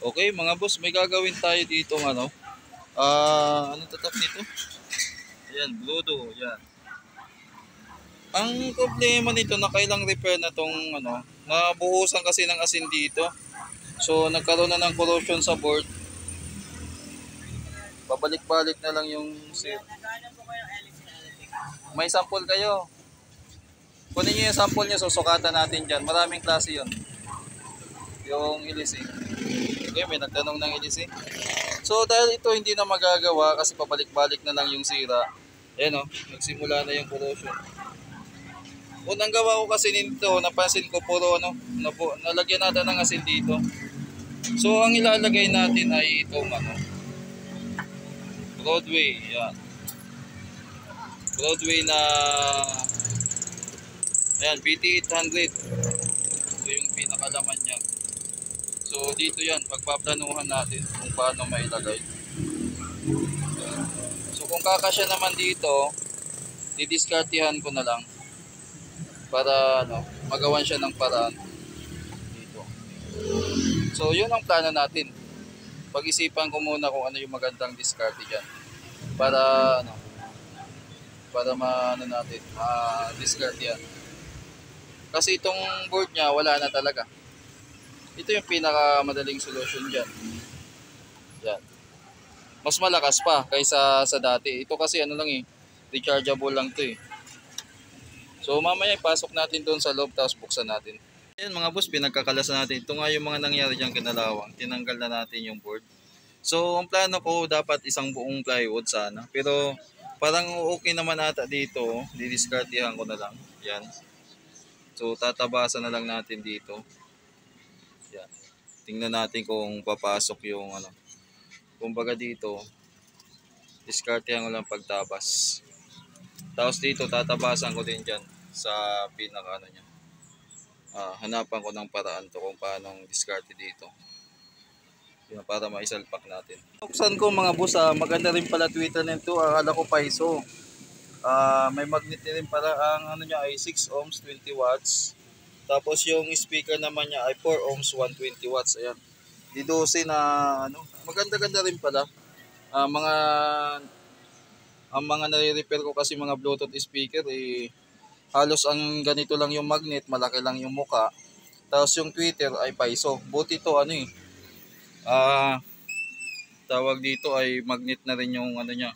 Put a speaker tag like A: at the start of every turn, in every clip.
A: Okay mga boss, may gagawin tayo dito ng ano. Anong tatak nito? Ayan, Bludo, yan. Ang problema nito, nakailang repair na tong ano, nabuhusan kasi ng asin dito. So nagkaroon na ng corrosion sa board. Pabalik-balik na lang yung seal. May sample kayo. Kunin nyo yung sample nyo, susukatan natin dyan. Maraming klase yun. Yung ilising. Okay, may nagtanong ng ilising. So dahil ito hindi na magagawa kasi pabalik-balik na lang yung sira. Ayan o, nagsimula na yung corrosion. Unang gawa ko kasi nito, napansin ko puro ano, nalagyan natin ng asin dito. So ang ilalagay natin ay itong ano, Broadway, yan. Broadway na ayan, BT800. Ito yung pinakalaman niya. So dito yan, pagpaplanuhan natin kung paano mailagay. So kung kakasya naman dito, didiskartihan ko na lang para ano, magawan siya ng paraan dito. So yun ang plano natin. Pag-isipan ko muna kung ano yung magandang diskarte dyan para ano, para maano natin, ma-discard yan. Kasi itong board niya wala na talaga. Ito yung pinakamadaling solution dyan. Yan. Mas malakas pa kaysa sa dati. Ito kasi ano lang eh, rechargeable lang to eh. So mamaya ipasok natin doon sa loob tapos buksan natin. Ayan mga boss, pinagkakalasan natin. Ito nga yung mga nangyari dyan kinalawang. Tinanggal na natin yung board. So ang plano ko dapat isang buong plywood sana. Pero parang okay naman ata dito. Didiskartihan ko na lang. Yan. So tatabasan na lang natin dito. Yan. Tingnan natin kung papasok yung ano. Kumbaga dito, diskartihan ko lang pagtabas. Tapos dito tatabasan ko din dyan sa pinaka ano niya. Hanapan ko ng paraan to kung paano diskarte dito. Yan, para maisalpak natin. Buksan ko mga boss, maganda rin pala Twitter nito. Akala ko paiso. May magnet rin pala. Ang ano niya ay 6 ohms 20 watts. Tapos yung speaker naman niya ay 4 ohms 120 watts. Ayan. D12 na ano. Maganda-ganda rin pala. Ang mga nare-repair ko kasi mga Bluetooth speaker halos ang ganito lang yung magnet, malaki lang yung muka. Tapos yung tweeter ay paiso. Buti to ano eh. Tawag dito ay magnet na rin yung ano niya.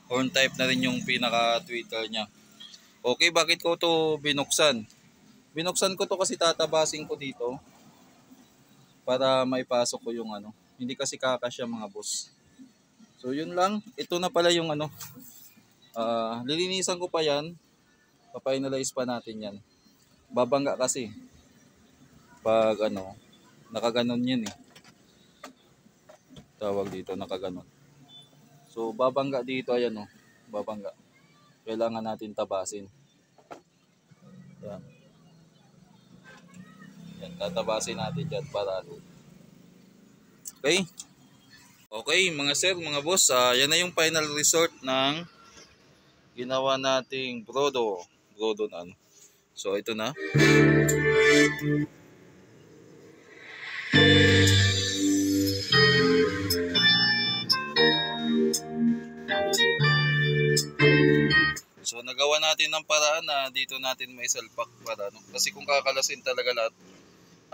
A: Horn type na rin yung pinaka tweeter niya. Okay, bakit ko to binuksan? Binuksan ko to kasi tatabasin ko dito para maipasok ko yung ano. Hindi kasi kakasya mga boss. So yun lang, ito na pala yung ano. Lilinisan ko pa yan. Papainalize pa natin yan. Babangga kasi. Pag ano, nakaganon yan eh. Tawag dito, nakaganon. So babangga dito, ayan o. Babangga. Kailangan natin tabasin. Yan. Yan, tatabasin natin dyan para ano. Okay? Okay mga sir, mga boss, yan na yung final resort ng ginawa nating Brodo na ano. So ito na. So nagawa natin ng paraan na dito natin may salpak para ano. Kasi kung kakalasin talaga lahat.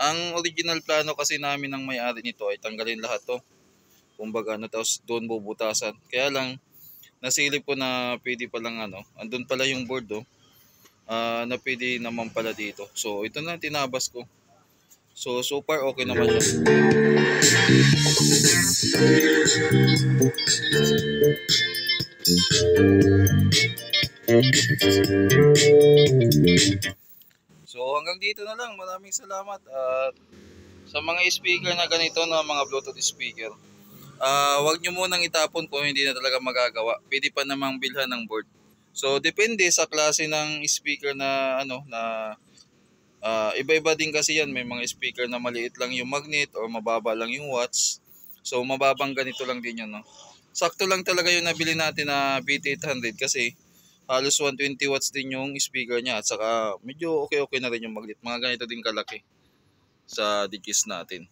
A: Ang original plano kasi namin ng may-ari nito ay tanggalin lahat to. Kumbaga ano, tapos doon bubutasan. Kaya lang nasilip ko na pwede pa lang ano, andun pala yung board na pwede naman pala dito. So ito na tinabas ko. So far okay naman siya. So hanggang dito na lang. Maraming salamat at sa mga speaker na ganito na mga Bluetooth speaker. Wag nyo munang itapon kung hindi na talaga magagawa. Pwede pa namang bilhan ng board. So depende sa klase ng speaker na ano na iba-iba din kasi yan. May mga speaker na maliit lang yung magnet or mababa lang yung watts. So mababang ganito lang din yun, no? Sakto lang talaga yung nabili natin na BT800 kasi halos 120 watts din yung speaker niya at saka medyo okay na rin yung magnet. Mga ganito din kalaki sa digis natin.